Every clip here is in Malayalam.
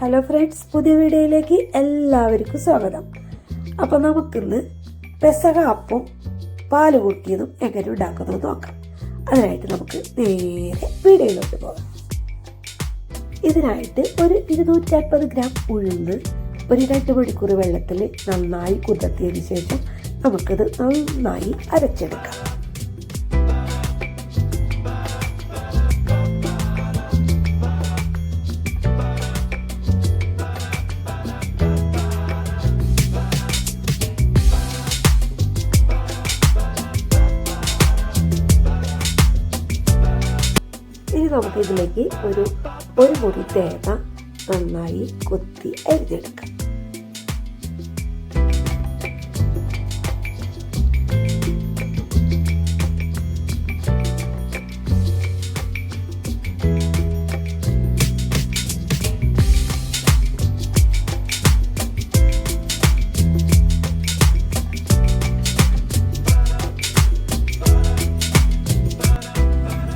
ഹലോ ഫ്രണ്ട്സ്, പുതിയ വീഡിയോയിലേക്ക് എല്ലാവർക്കും സ്വാഗതം. അപ്പോൾ നമുക്കിന്ന് പെസക അപ്പവും പാല് കുറുക്കിയതും എങ്ങനെ ഉണ്ടാക്കുന്നത് നോക്കാം. അതിനായിട്ട് നമുക്ക് നേരെ വീഡിയോയിലോട്ട് പോകാം. ഇതിനായിട്ട് ഒരു 250 ഗ്രാം ഉഴുന്ന് ഒരു 2 മണിക്കൂർ വെള്ളത്തിൽ നന്നായി കുതിർത്തിയതിന് ശേഷം നമുക്കിത് നന്നായി അരച്ചെടുക്കാം. ഇനി നമുക്കിതിലേക്ക് ഒരു മുറി തേങ്ങ നന്നായി കൊത്തി അരിഞ്ഞെടുക്കാം.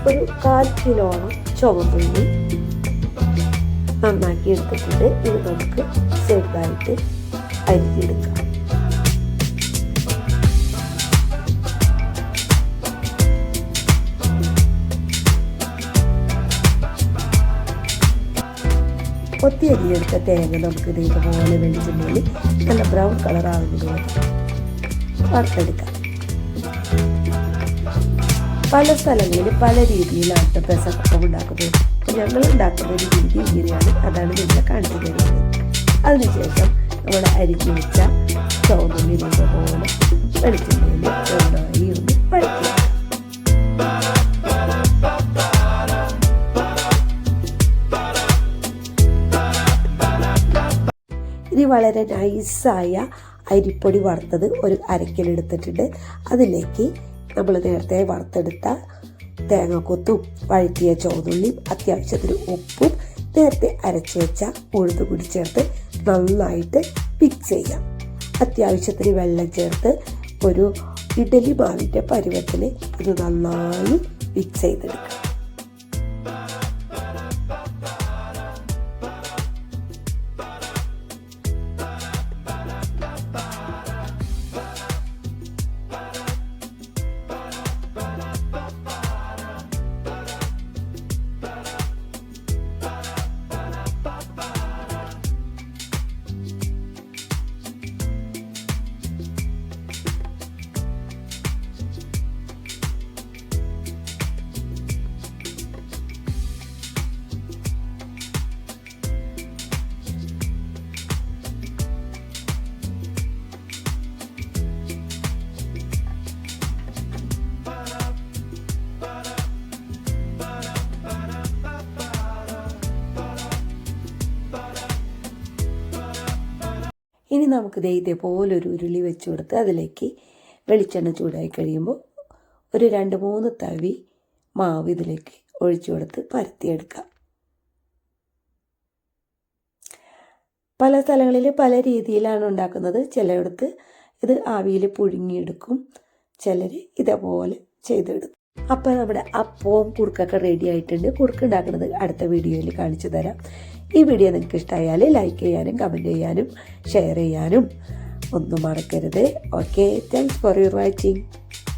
ഒരു 1/4 കിലോളം ചുവന്നുള്ളി നന്നാക്കി എടുത്തിട്ടുണ്ട്. ഇത് നമുക്ക് ചെറുതായിട്ട് അരിഞ്ഞെടുക്കാം. കൊത്തി അരിഞ്ഞെടുത്ത തേങ്ങ നമുക്ക് ഇതേപോലെ വെളിച്ചെണ്ണയിൽ നല്ല ബ്രൗൺ കളർ ആകുന്നത് വരെ വറുത്തെടുക്കാം. പല സ്ഥലങ്ങളിൽ പല രീതിയിലാണ് പെസകപ്പം ഉണ്ടാക്കുന്നത്. ഞങ്ങൾ ഉണ്ടാക്കുന്ന ഒരു രീതി ഇങ്ങനെയാണ്. അതാണ് നിങ്ങളെ കാണിച്ചു തരുന്നത്. അതിനുശേഷം നമ്മൾ അരിഞ്ഞു വെച്ച ചുവന്നുള്ളി പോലെ വെളിച്ചെണ്ണയിൽ നന്നായി ഒന്ന് വഴറ്റുക. ഇനി വളരെ നൈസായ അരിപ്പൊടി വറുത്തത് ഒരു അരക്കിലെടുത്തിട്ടുണ്ട്. അതിലേക്ക് നമ്മൾ നേരത്തെ വറുത്തെടുത്ത തേങ്ങക്കൊത്തും വഴറ്റിയ ചുവന്നുള്ളിയും അത്യാവശ്യത്തിന് ഉപ്പും നേരത്തെ അരച്ച് വെച്ച ഉഴുന്ന് കൂടി ചേർത്ത് നന്നായിട്ട് മിക്സ് ചെയ്യാം. അത്യാവശ്യത്തിന് വെള്ളം ചേർത്ത് ഒരു ഇഡലി മാവിൻ്റെ പരുവത്തിൽ ഇത് നന്നായി മിക്സ് ചെയ്തെടുക്കാം. ഇനി നമുക്ക് ഇതേപോലെ ഒരു ഉരുളി വെച്ച് കൊടുത്ത് അതിലേക്ക് വെളിച്ചെണ്ണ ചൂടായി കഴിയുമ്പോൾ ഒരു 2-3 തവി മാവ് ഇതിലേക്ക് ഒഴിച്ചു കൊടുത്ത് പരത്തിയെടുക്കാം. പല സ്ഥലങ്ങളിൽ പല രീതിയിലാണ് ഉണ്ടാക്കുന്നത്. ചിലയിടത്ത് ഇത് ആവിയിൽ പുഴുങ്ങിയെടുക്കും, ചിലർ ഇതേപോലെ ചെയ്തെടുക്കും. അപ്പോൾ നമ്മുടെ അപ്പവും കുറുക്കൊക്കെ റെഡി ആയിട്ടുണ്ട്. കുറുക്ക് ഉണ്ടാക്കുന്നത് അടുത്ത വീഡിയോയിൽ കാണിച്ചു തരാം. ഈ വീഡിയോ നിങ്ങൾക്ക് ഇഷ്ടമായാൽ ലൈക്ക് ചെയ്യാനും കമൻറ്റ് ചെയ്യാനും ഷെയർ ചെയ്യാനും ഒന്നും മറക്കരുത്. Okay, thanks for your watching.